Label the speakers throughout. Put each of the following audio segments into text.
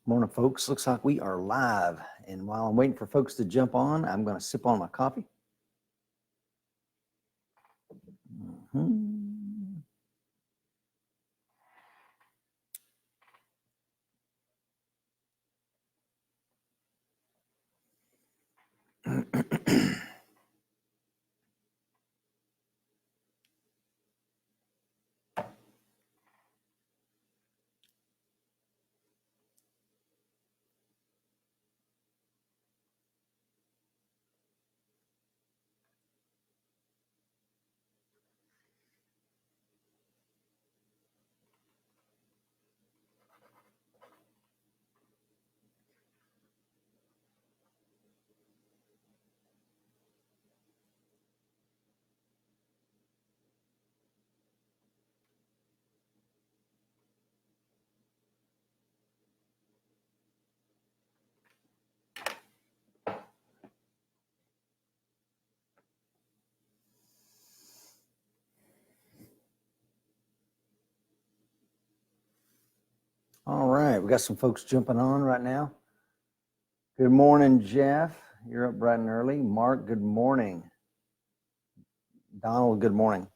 Speaker 1: Morning, folks. Looks like we are live. And while I'm waiting for folks to jump on, I'm going to sip on my coffee. All right, we got some folks jumping on right now. Good morning, Jeff. You're up bright and early. Mark, good morning. Donald, good morning.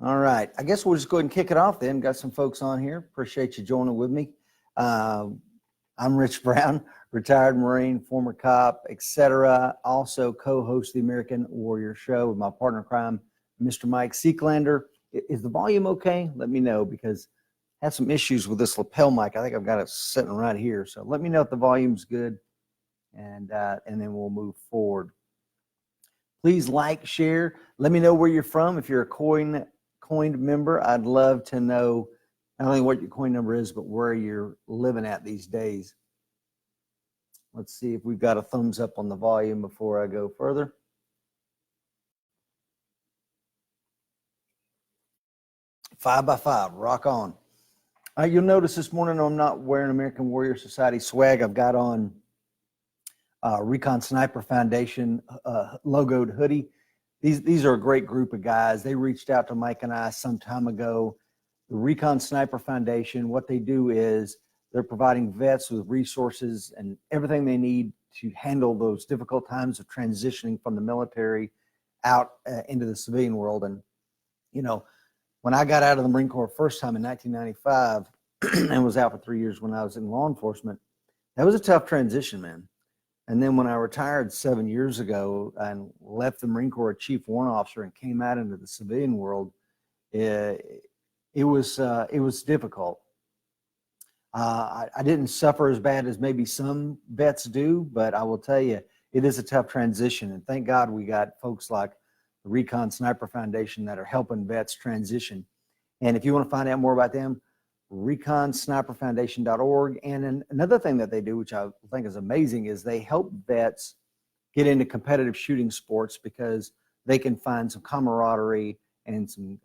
Speaker 1: All right, I guess we'll just go ahead and kick it off then. Got some folks on here. Appreciate you joining with me. I'm Rich Brown, retired Marine, former cop, etc. Also co-host the American Warrior Show with my partner in crime, Mr. Mike Seeklander. Is the volume okay? Let me know, because I had some issues with this lapel mic. I think I've got it sitting right here. So let me know if the volume's good, and then we'll move forward. Please like, share. Let me know where you're from. If you're a coined member, I'd love to know not only what your coin number is, but where you're living at these days. Let's see if we've got a thumbs up on the volume before I go further. Five by five, rock on. You'll notice this morning I'm not wearing American Warrior Society swag. I've got on Recon Sniper Foundation logoed hoodie. These are a great group of guys. They reached out to Mike and I some time ago. The Recon Sniper Foundation, what they do is they're providing vets with resources and everything they need to handle those difficult times of transitioning from the military out into the civilian world. And, you know, when I got out of the Marine Corps first time in 1995 and was out for 3 years when I was in law enforcement, that was a tough transition, man. And then when I retired 7 years ago and left the Marine Corps Chief Warrant Officer and came out into the civilian world, it was difficult. I didn't suffer as bad as maybe some vets do, but I will tell you, it is a tough transition. And thank God we got folks like the Recon Sniper Foundation that are helping vets transition. And if you want to find out more about them, reconsniperfoundation.org. And then another thing that they do, which I think is amazing, is they help vets get into competitive shooting sports because they can find some camaraderie and some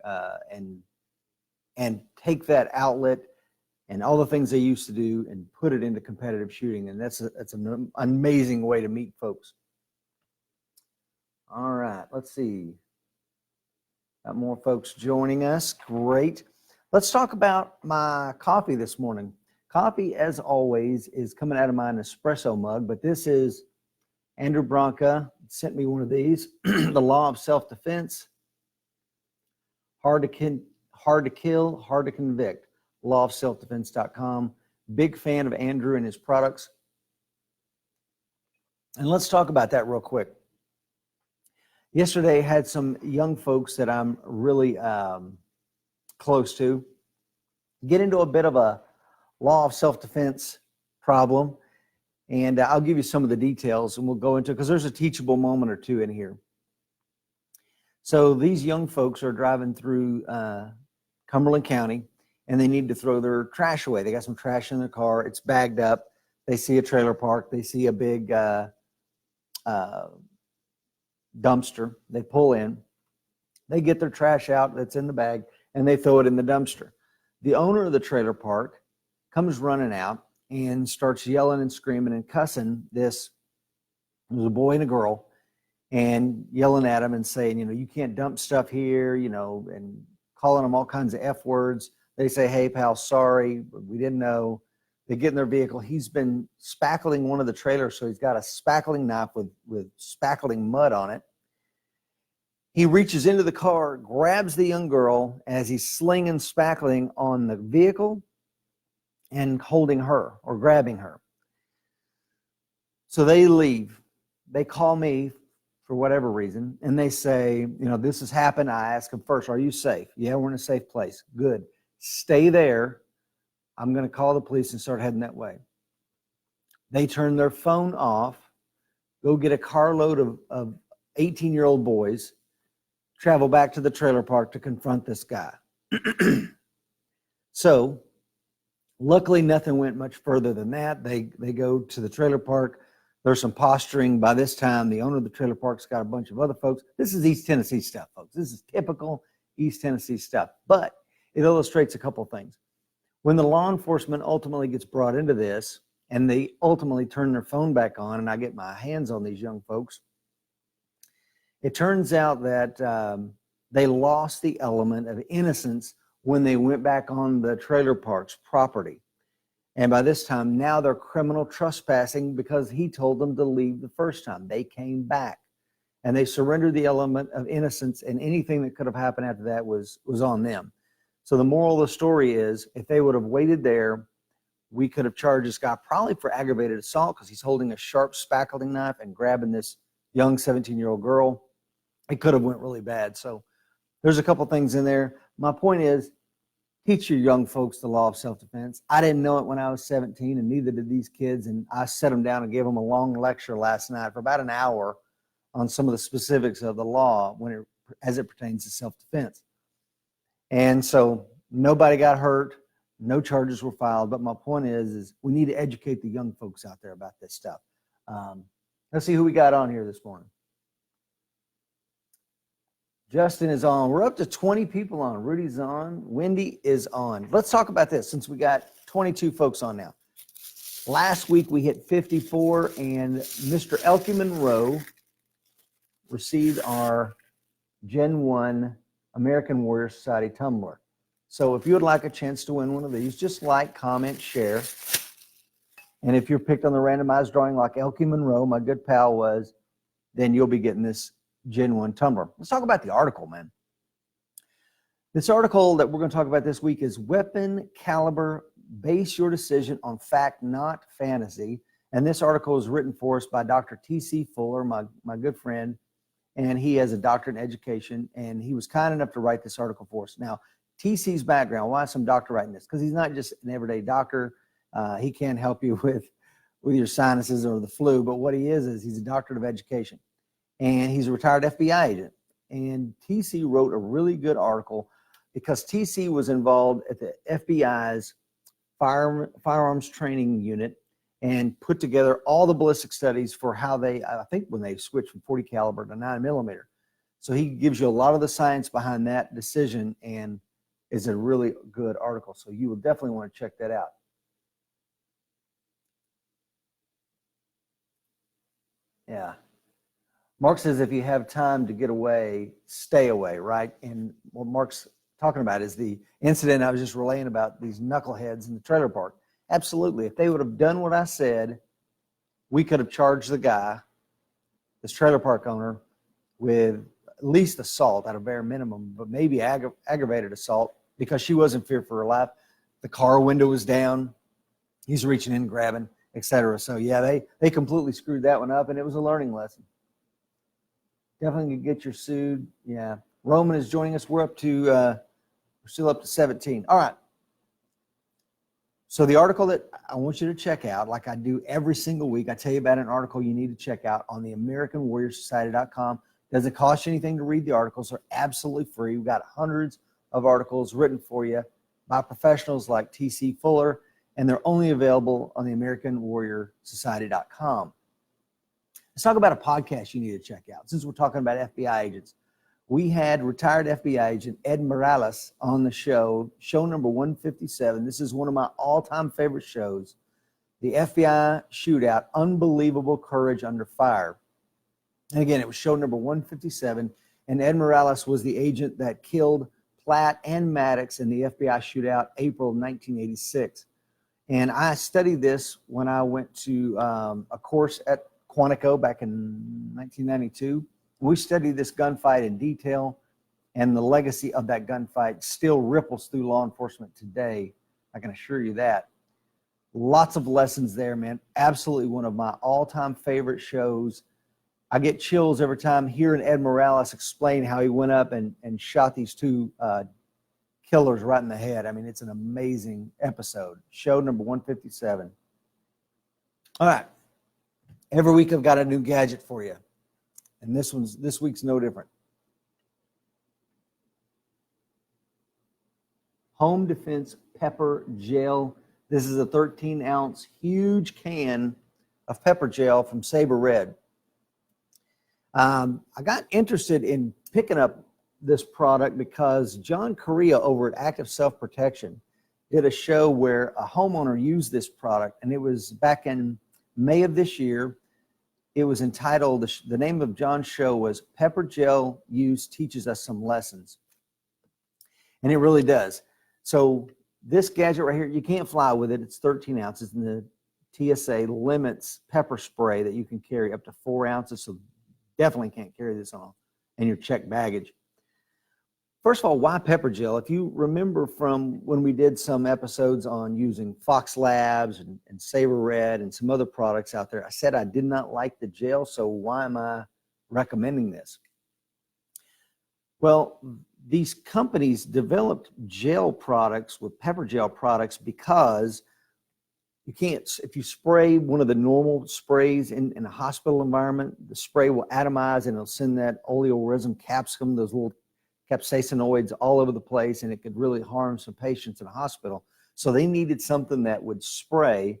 Speaker 1: and take that outlet and all the things they used to do and put it into competitive shooting. And that's an amazing way to meet folks. All right, let's see. Got more folks joining us. Great. Let's talk about my coffee this morning. Coffee, as always, is coming out of my Nespresso mug, but this is Andrew Branca sent me one of these. The Law of Self-Defense. Hard to kill, hard to convict. lawofselfdefense.com. Big fan of Andrew and his products. And let's talk about that real quick. Yesterday, I had some young folks that I'm really close to get into a bit of a law of self-defense problem. And I'll give you some of the details and we'll go into it because there's a teachable moment or two in here. So these young folks are driving through Cumberland County and they need to throw their trash away. They got some trash in their car. It's bagged up. They see a trailer park. They see a big dumpster. They pull in. They get their trash out that's in the bag and they throw it in the dumpster. The owner of the trailer park comes running out and starts yelling and screaming and cussing this. There's a boy and a girl and yelling at him and saying, you can't dump stuff here, and calling them all kinds of F words. They say, hey, pal, sorry, we didn't know. They get in their vehicle. He's been spackling one of the trailers, so he's got a spackling knife with spackling mud on it. He reaches into the car, grabs the young girl as he's slinging spackling on the vehicle and holding her or grabbing her. So they leave. They call me for whatever reason, and they say, this has happened. I ask them first, are you safe? Yeah, we're in a safe place. Good. Stay there. I'm going to call the police and start heading that way. They turn their phone off, go get a carload of 18-year-old boys, travel back to the trailer park to confront this guy. So luckily, nothing went much further than that. They go to the trailer park. There's some posturing. By this time, the owner of the trailer park's got a bunch of other folks. This is East Tennessee stuff, folks. This is typical East Tennessee stuff. But it illustrates a couple things. When the law enforcement ultimately gets brought into this, and they ultimately turn their phone back on, and I get my hands on these young folks, it turns out that they lost the element of innocence when they went back on the trailer park's property. And by this time, now they're criminal trespassing because he told them to leave the first time. They came back, and they surrendered the element of innocence, and anything that could have happened after that was on them. So the moral of the story is, if they would have waited there, we could have charged this guy probably for aggravated assault because he's holding a sharp spackling knife and grabbing this young 17-year-old girl. It could have went really bad. So there's a couple things in there. My point is, teach your young folks the law of self-defense. I didn't know it when I was 17, and neither did these kids. And I sat them down and gave them a long lecture last night for about an hour on some of the specifics of the law as it pertains to self-defense. And so nobody got hurt. No charges were filed. But my point is we need to educate the young folks out there about this stuff. Let's see who we got on here this morning. Justin is on. We're up to 20 people on. Rudy's on. Wendy is on. Let's talk about this since we got 22 folks on now. Last week we hit 54, and Mr. Elkie Monroe received our Gen 1 American Warrior Society tumbler. So if you would like a chance to win one of these, just like, comment, share. And if you're picked on the randomized drawing like Elkie Monroe, my good pal was, then you'll be getting this Gen 1 tumbler. Let's talk about the article, man. This article that we're going to talk about this week is Weapon Caliber, Base Your Decision on Fact, Not Fantasy. And this article is written for us by Dr. T.C. Fuller, my good friend, and he has a doctorate in education, and he was kind enough to write this article for us. Now, T.C.'s background, why is some doctor writing this? Because he's not just an everyday doctor. He can't help you with your sinuses or the flu, but what he is he's a doctorate of education. And he's a retired FBI agent. And TC wrote a really good article because TC was involved at the FBI's firearms training unit and put together all the ballistic studies for how I think when they switched from 40 caliber to 9mm. So he gives you a lot of the science behind that decision and is a really good article. So you will definitely want to check that out. Yeah. Mark says if you have time to get away, stay away, right? And what Mark's talking about is the incident I was just relaying about these knuckleheads in the trailer park. Absolutely. If they would have done what I said, we could have charged the guy, this trailer park owner, with at least assault at a bare minimum, but maybe aggravated assault because she was in fear for her life. The car window was down. He's reaching in, grabbing, etc. So, yeah, they completely screwed that one up, and it was a learning lesson. Definitely could get you sued. Yeah. Roman is joining us. We're still up to 17. All right. So the article that I want you to check out, like I do every single week, I tell you about an article you need to check out on the AmericanWarriorSociety.com. Doesn't cost you anything to read the articles. They're absolutely free. We've got hundreds of articles written for you by professionals like T.C. Fuller, and they're only available on the AmericanWarriorSociety.com. Let's talk about a podcast you need to check out. Since we're talking about FBI agents, we had retired FBI agent Ed Morales on the show number 157. This is one of my all-time favorite shows, the FBI Shootout, Unbelievable Courage Under Fire. And again, it was show number 157, and Ed Morales was the agent that killed Platt and Maddox in the FBI Shootout, April 1986. And I studied this when I went to a course at Quantico back in 1992. We studied this gunfight in detail, and the legacy of that gunfight still ripples through law enforcement today. I can assure you that. Lots of lessons there, man. Absolutely one of my all-time favorite shows. I get chills every time hearing Ed Morales explain how he went up and shot these two killers right in the head. I mean, it's an amazing episode. Show number 157. All right. Every week I've got a new gadget for you. And this week's no different. Home Defense Pepper Gel. This is a 13-ounce huge can of pepper gel from Saber Red. I got interested in picking up this product because John Correa over at Active Self Protection did a show where a homeowner used this product, and it was back in May of this year. It was entitled, the name of John's show was Pepper Gel Use Teaches Us Some Lessons. And it really does. So this gadget right here, you can't fly with it. It's 13 ounces, and the TSA limits pepper spray that you can carry up to 4 ounces, so definitely can't carry this on in your checked baggage. First of all, why pepper gel? If you remember from when we did some episodes on using Fox Labs and Saber Red and some other products out there, I said I did not like the gel, so why am I recommending this? Well, these companies developed gel products with pepper gel products because you can't, if you spray one of the normal sprays in a hospital environment, the spray will atomize and it'll send that oleoresin capsicum, those little capsaicinoids all over the place, and it could really harm some patients in a hospital. So they needed something that would spray,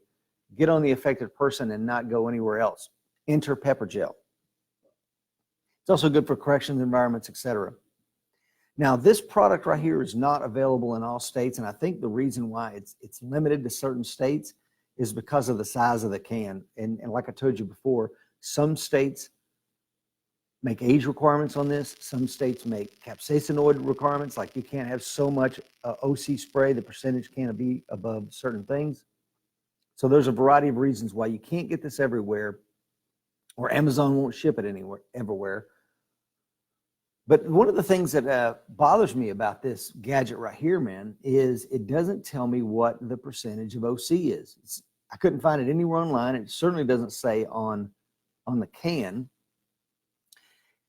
Speaker 1: get on the affected person, and not go anywhere else. Enter pepper gel. It's also good for corrections environments, etc. Now, this product right here is not available in all states, and I think the reason why it's limited to certain states is because of the size of the can. And like I told you before, some states make age requirements on this. Some states make capsaicinoid requirements, like you can't have so much OC spray, the percentage can't be above certain things. So there's a variety of reasons why you can't get this everywhere, or Amazon won't ship it anywhere, everywhere. But one of the things that bothers me about this gadget right here, man, is it doesn't tell me what the percentage of OC is. I couldn't find it anywhere online. It certainly doesn't say on the can.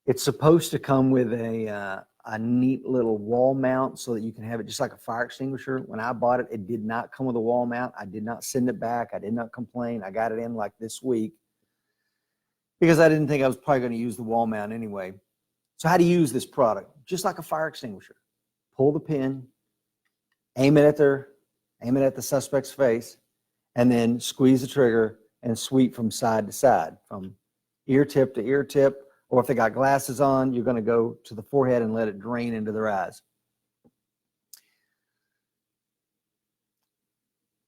Speaker 1: It's supposed to come with a neat little wall mount so that you can have it just like a fire extinguisher. When I bought it, it did not come with a wall mount. I did not send it back. I did not complain. I got it in like this week because I didn't think I was probably going to use the wall mount anyway. So how to use this product? Just like a fire extinguisher. Pull the pin, aim it at the suspect's face, and then squeeze the trigger and sweep from side to side, from ear tip to ear tip. Or if they got glasses on, you're going to go to the forehead and let it drain into their eyes.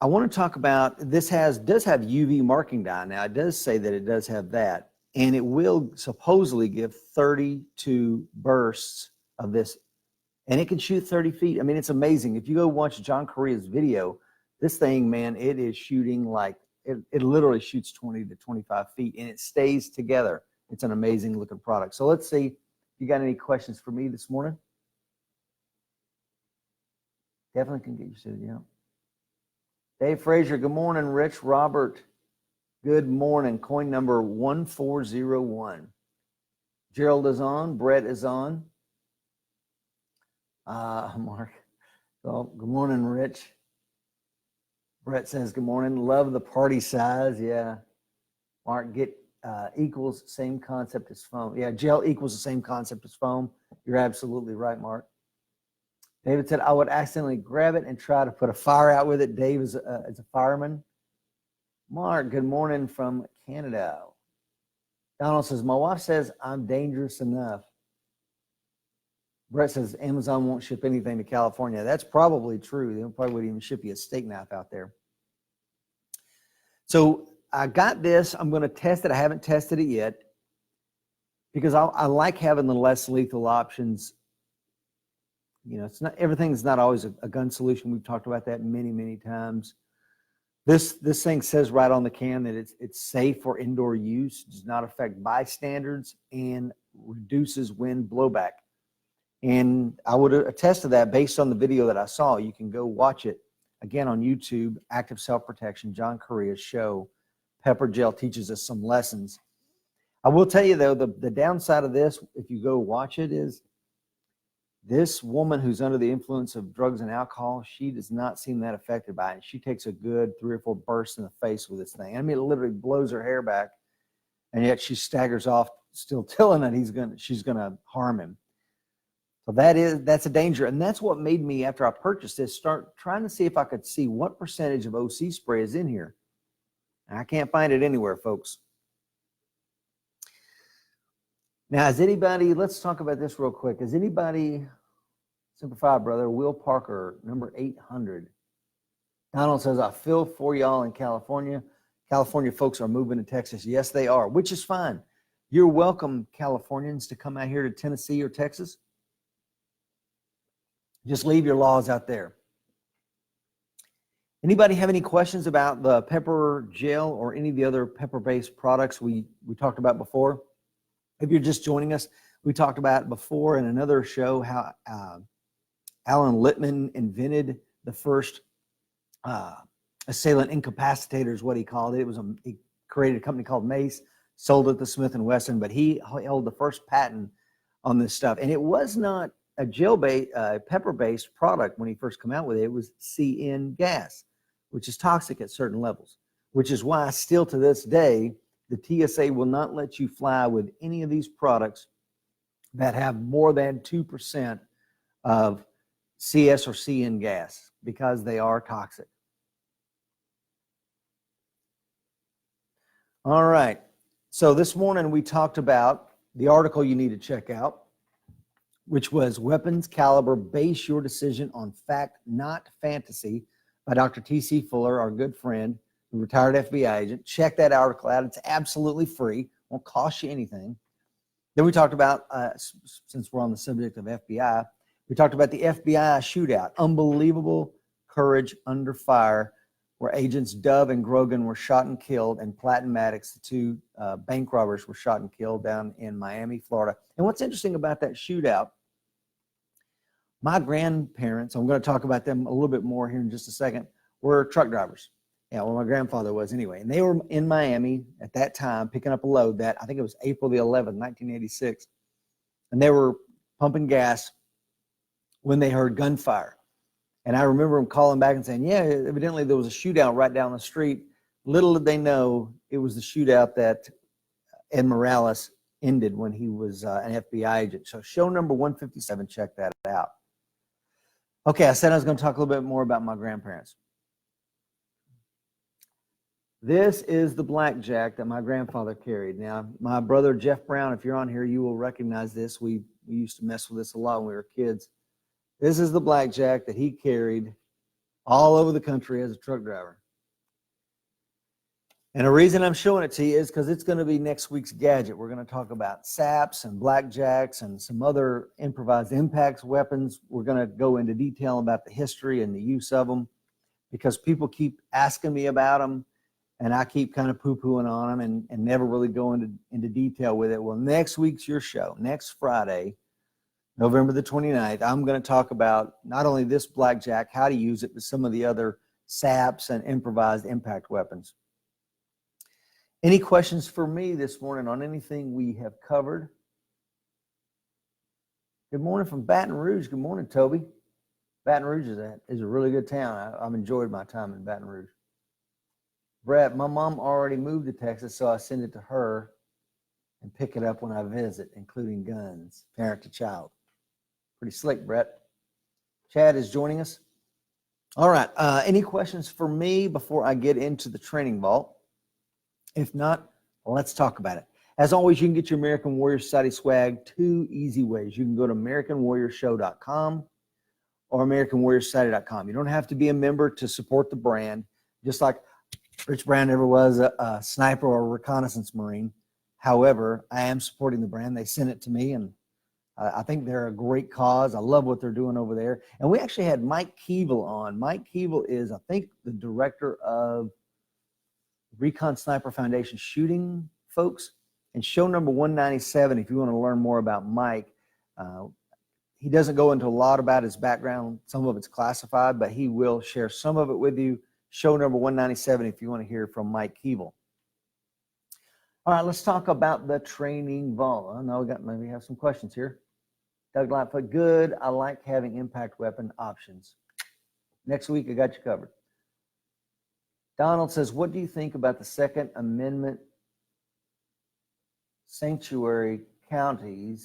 Speaker 1: I want to talk about, this does have UV marking dye. Now, it does say that it does have that. And it will supposedly give 32 bursts of this. And it can shoot 30 feet. I mean, it's amazing. If you go watch John Correa's video, this thing, man, it is shooting like, it literally shoots 20 to 25 feet. And it stays together. It's an amazing looking product. So let's see if you got any questions for me this morning. Definitely can get you suited, yeah. Dave Frazier, good morning. Rich Robert, good morning. Coin number 1401. Gerald is on. Brett is on. Mark. So good morning, Rich. Brett says good morning. Love the party size. Yeah. Mark, get equals same concept as foam. Yeah, gel equals the same concept as foam. You're absolutely right, Mark. David said, I would accidentally grab it and try to put a fire out with it. Dave is a fireman. Mark, good morning from Canada. Donald says, my wife says I'm dangerous enough. Brett says, Amazon won't ship anything to California. That's probably true. They probably wouldn't even ship you a steak knife out there. So I got this. I'm going to test it. I haven't tested it yet because I like having the less lethal options. You know, it's not, everything's not always a gun solution. We've talked about that many, many times. This thing says right on the can that it's safe for indoor use, does not affect bystanders, and reduces wind blowback. And I would attest to that based on the video that I saw. You can go watch it again on YouTube, Active Self-Protection, John Correa's show. Pepper gel teaches us some lessons. I will tell you, though, the downside of this, if you go watch it, is this woman who's under the influence of drugs and alcohol, she does not seem that affected by it. She takes a good 3 or 4 bursts in the face with this thing. I mean, it literally blows her hair back, and yet she staggers off, still telling that she's gonna harm him. So that's a danger, and that's what made me, after I purchased this, start trying to see if I could see what percentage of OC spray is in here. And I can't find it anywhere, folks. Now, is anybody, let's talk about this real quick. Is anybody, Semper Fi brother, Will Parker, number 800. Donald says, I feel for y'all in California. California folks are moving to Texas. Yes, they are, which is fine. You're welcome, Californians, to come out here to Tennessee or Texas. Just leave your laws out there. Anybody have any questions about the pepper gel or any of the other pepper-based products we talked about before? If you're just joining us, we talked about before in another show how Alan Littman invented the first assailant incapacitator is what he called it. He created a company called Mace, sold it to Smith & Wesson, but he held the first patent on this stuff. And it was not a pepper-based product when he first came out with it. It was CN gas, which is toxic at certain levels, which is why still to this day, the TSA will not let you fly with any of these products that have more than 2% of CS or CN gas because they are toxic. All right. So this morning we talked about the article you need to check out, which was Weapons Caliber, Base Your Decision on Fact, Not Fantasy by Dr. T.C. Fuller, our good friend, a retired FBI agent. Check that article out. It's absolutely free. Won't cost you anything. Then we talked about, since we're on the subject of FBI, we talked about the FBI shootout. Unbelievable courage under fire, where agents Dove and Grogan were shot and killed, and Platt and Maddox, the 2 bank robbers, were shot and killed down in Miami, Florida. And what's interesting about that shootout, my grandparents, I'm going to talk about them a little bit more here in just a second, were truck drivers. Yeah, well, my grandfather was anyway. And they were in Miami at that time picking up a load that, I think it was April the 11th, 1986. And they were pumping gas when they heard gunfire. And I remember them calling back and saying, yeah, evidently there was a shootout right down the street. Little did they know it was the shootout that Ed Morales ended when he was an FBI agent. So show number 157, check that out. Okay, I said I was going to talk a little bit more about my grandparents. This is the blackjack that my grandfather carried. Now, my brother Jeff Brown, if you're on here, you will recognize this. We used to mess with this a lot when we were kids. This is the blackjack that he carried all over the country as a truck driver. And the reason I'm showing it to you is because it's going to be next week's gadget. We're going to talk about saps and blackjacks and some other improvised impact weapons. We're going to go into detail about the history and the use of them because people keep asking me about them. And I keep kind of poo-pooing on them and never really go into detail with it. Well, next week's your show. Next Friday, November the 29th, I'm going to talk about not only this blackjack, how to use it, but some of the other saps and improvised impact weapons. Any questions for me this morning on anything we have covered? Good morning from Baton Rouge. Good morning, Toby. Baton Rouge is a really good town. I've enjoyed my time in Baton Rouge. Brett, my mom already moved to Texas, so I send it to her and pick it up when I visit, including guns, parent to child. Pretty slick, Brett. Chad is joining us. All right. Any questions for me before I get into the training vault? If not, let's talk about it. As always, you can get your American Warrior Society swag 2 easy ways. You can go to AmericanWarriorShow.com or AmericanWarriorSociety.com. You don't have to be a member to support the brand, just like Rich Brown never was a sniper or a reconnaissance Marine. However, I am supporting the brand. They sent it to me, and I think they're a great cause. I love what they're doing over there. And we actually had Mike Keeble on. Mike Keeble is, I think, the director of Recon Sniper Foundation shooting folks. And show number 197, if you want to learn more about Mike, he doesn't go into a lot about his background. Some of it's classified, but he will share some of it with you. Show number 197 if you want to hear from Mike Keeble. All right, let's talk about the training vault. I know maybe have some questions here. Doug Lightfoot, good. I like having impact weapon options. Next week, I got you covered. Donald says, what do you think about the Second Amendment sanctuary county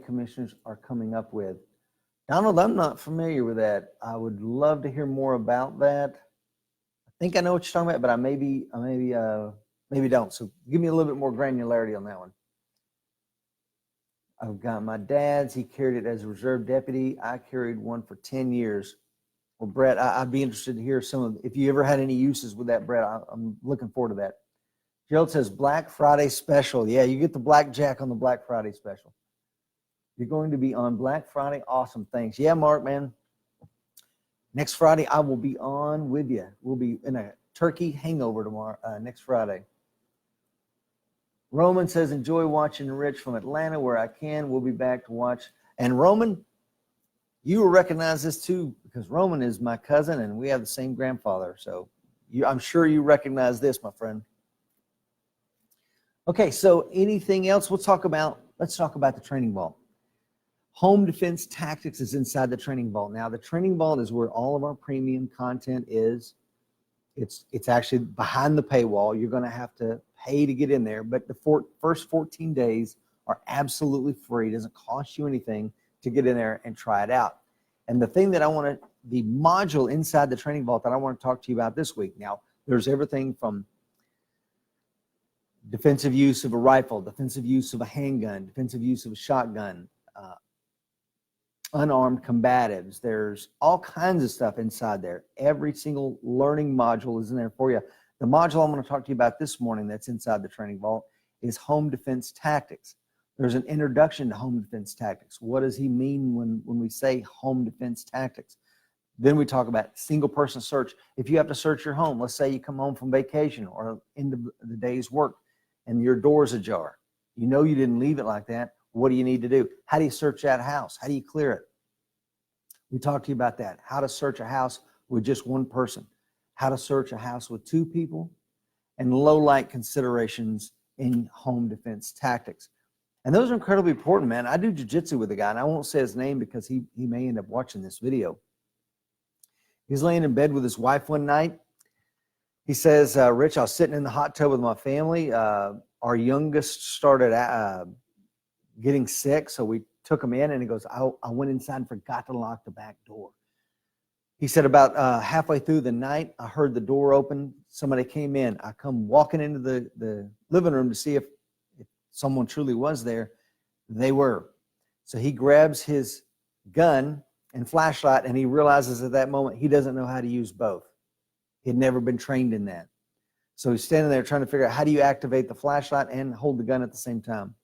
Speaker 1: commissioners are coming up with? Donald, I'm not familiar with that. I would love to hear more about that. I think I know what you're talking about, but I maybe don't. So give me a little bit more granularity on that one. I've got my dad's. He carried it as a reserve deputy. I carried one for 10 years. Well, Brett, I'd be interested to hear if you ever had any uses with that, Brett. I'm looking forward to that. Gerald says Black Friday special. Yeah, you get the blackjack on the Black Friday special. You're going to be on Black Friday. Awesome. Thanks. Yeah, Mark, man. Next Friday, I will be on with you. We'll be in a turkey hangover tomorrow, next Friday. Roman says, enjoy watching Rich from Atlanta where I can. We'll be back to watch. And Roman, you will recognize this too, because Roman is my cousin and we have the same grandfather. So I'm sure you recognize this, my friend. Okay, so anything else? Let's talk about the training vault. Home defense tactics is inside the training vault. Now, the training vault is where all of our premium content is. It's actually behind the paywall. You're going to have to pay to get in there, but the first 14 days are absolutely free. It doesn't cost you anything to get in there and try it out. And the thing that the module inside the training vault that I want to talk to you about this week. Now, there's everything from defensive use of a rifle, defensive use of a handgun, defensive use of a shotgun, unarmed combatives. There's all kinds of stuff inside there. Every single learning module is in there for you. The module I'm going to talk to you about this morning that's inside the training vault is home defense tactics. There's an introduction to home defense tactics. What does he mean when we say home defense tactics? Then we talk about single person search. If you have to search your home, let's say you come home from vacation or end of the day's work and your door's ajar. You know you didn't leave it like that. What do you need to do? How do you search that house? How do you clear it? We talked to you about that. How to search a house with just one person. How to search a house with two people. And low light considerations in home defense tactics. And those are incredibly important, man. I do jiu-jitsu with a guy, and I won't say his name because he may end up watching this video. He's laying in bed with his wife one night. He says, Rich, I was sitting in the hot tub with my family. Our youngest started getting sick, so we took him in, and he goes, I went inside and forgot to lock the back door. He said about halfway through the night, I heard the door open. Somebody came in. I come walking into the living room to see if someone truly was there. They were. So he grabs his gun and flashlight, and he realizes at that moment he doesn't know how to use both. He'd never been trained in that. So he's standing there trying to figure out how do you activate the flashlight and hold the gun at the same time.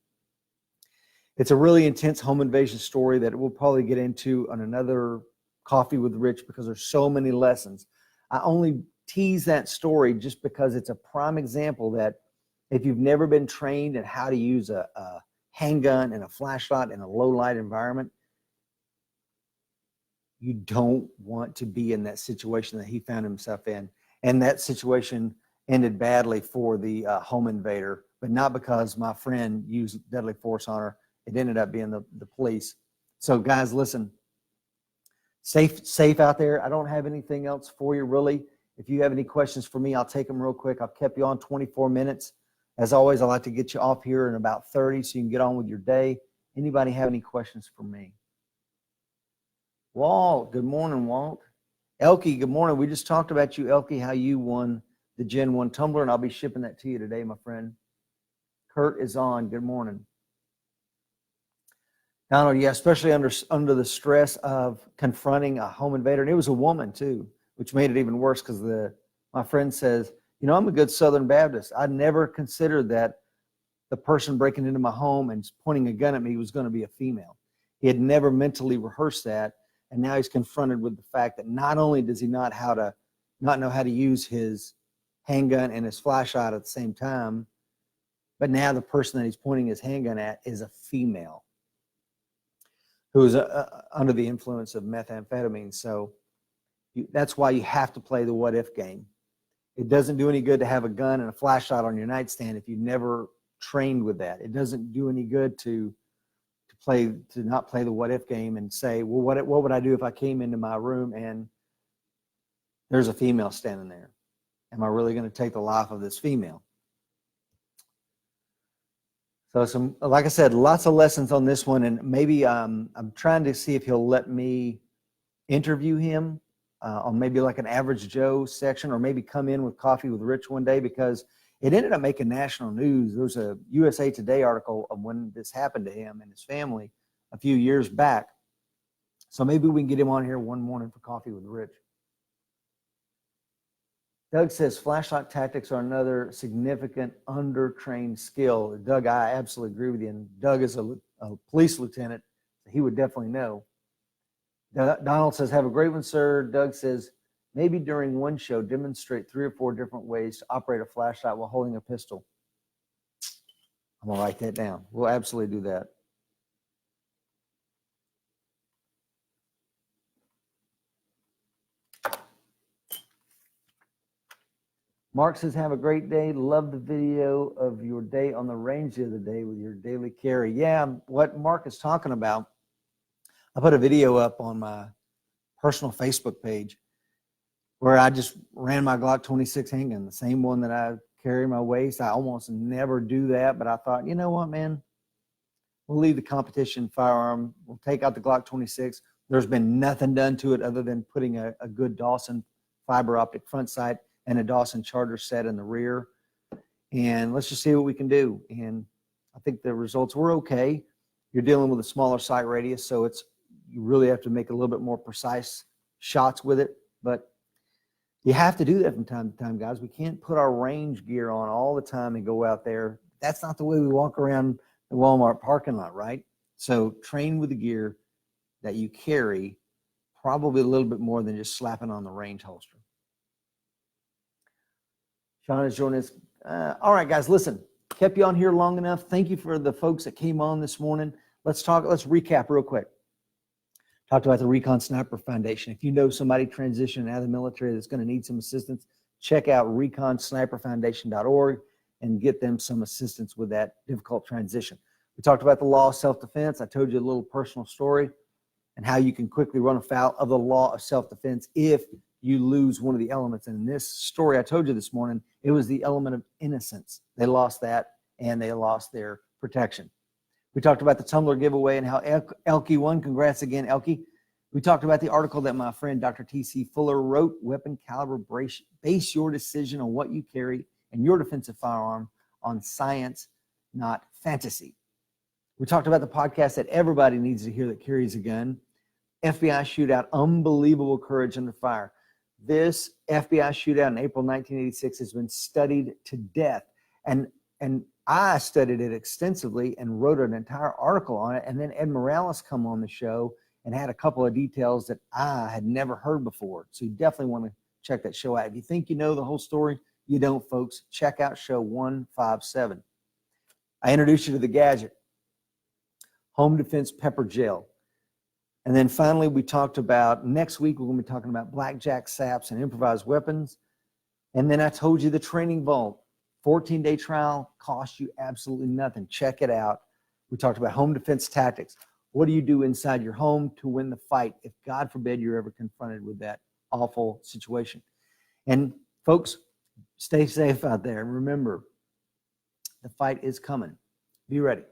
Speaker 1: It's a really intense home invasion story that we'll probably get into on another Coffee with Rich because there's so many lessons. I only tease that story just because it's a prime example that if you've never been trained in how to use a handgun and a flashlight in a low light environment, you don't want to be in that situation that he found himself in. And that situation ended badly for the home invader, but not because my friend used deadly force on her. It ended up being the police. So guys, listen, safe out there. I don't have anything else for you really. If you have any questions for me, I'll take them real quick. I've kept you on 24 minutes. As always, I like to get you off here in about 30 so you can get on with your day. Anybody have any questions for me? Walt, good morning, Walt. Elkie, good morning. We just talked about you, Elkie, how you won the Gen 1 tumbler, and I'll be shipping that to you today, my friend. Kurt is on. Good morning. Donald, yeah, especially under the stress of confronting a home invader. And it was a woman, too, which made it even worse because my friend says, you know, I'm a good Southern Baptist. I never considered that the person breaking into my home and pointing a gun at me was going to be a female. He had never mentally rehearsed that, and now he's confronted with the fact that not only does he not know how to use his handgun and his flashlight at the same time, but now the person that he's pointing his handgun at is a female who is under the influence of methamphetamine. So that's why you have to play the what if game. It doesn't do any good to have a gun and a flashlight on your nightstand if you've never trained with that. It doesn't do any good to not play the what if game and say, well, what would I do if I came into my room and there's a female standing there? Am I really going to take the life of this female? So like I said, lots of lessons on this one, and maybe I'm trying to see if he'll let me interview him on maybe like an Average Joe section, or maybe come in with Coffee with Rich one day, because it ended up making national news. There was a USA Today article of when this happened to him and his family a few years back. So maybe we can get him on here one morning for Coffee with Rich. Doug says flashlight tactics are another significant under-trained skill. Doug, I absolutely agree with you. And Doug is a police lieutenant. So he would definitely know. Donald says, have a great one, sir. Doug says, maybe during one show, demonstrate 3 or 4 different ways to operate a flashlight while holding a pistol. I'm going to write that down. We'll absolutely do that. Mark says, have a great day. Love the video of your day on the range the other day with your daily carry. Yeah, what Mark is talking about, I put a video up on my personal Facebook page where I just ran my Glock 26 handgun, the same one that I carry in my waist. I almost never do that, but I thought, you know what, man? We'll leave the competition firearm. We'll take out the Glock 26. There's been nothing done to it other than putting a good Dawson fiber optic front sight and a Dawson Charger set in the rear. And let's just see what we can do. And I think the results were okay. You're dealing with a smaller sight radius, so you really have to make a little bit more precise shots with it. But you have to do that from time to time, guys. We can't put our range gear on all the time and go out there. That's not the way we walk around the Walmart parking lot, right? So train with the gear that you carry, probably a little bit more than just slapping on the range holster. Sean is joining us. All right, guys, listen, kept you on here long enough. Thank you for the folks that came on this morning. Let's recap real quick. Talked about the Recon Sniper Foundation. If you know somebody transitioning out of the military that's going to need some assistance, check out reconsniperfoundation.org and get them some assistance with that difficult transition. We talked about the law of self-defense. I told you a little personal story and how you can quickly run afoul of the law of self-defense if you lose one of the elements. And in this story I told you this morning, it was the element of innocence. They lost that, and they lost their protection. We talked about the tumbler giveaway and how Elke won. Congrats again, Elke. We talked about the article that my friend Dr. T.C. Fuller wrote, Weapon Caliber Base Your Decision on What You Carry and Your Defensive Firearm on Science, Not Fantasy. We talked about the podcast that everybody needs to hear that carries a gun, FBI Shootout, Unbelievable Courage Under Fire. This FBI shootout in April 1986 has been studied to death. And I studied it extensively and wrote an entire article on it. And then Ed Morales come on the show and had a couple of details that I had never heard before. So you definitely want to check that show out. If you think you know the whole story, you don't, folks. Check out show 157. I introduced you to the gadget, home defense pepper gel. And then finally, we talked about next week, we're going to be talking about blackjack, saps, and improvised weapons. And then I told you the training vault, 14-day trial, costs you absolutely nothing. Check it out. We talked about home defense tactics. What do you do inside your home to win the fight if, God forbid, you're ever confronted with that awful situation? And folks, stay safe out there. And remember, the fight is coming. Be ready.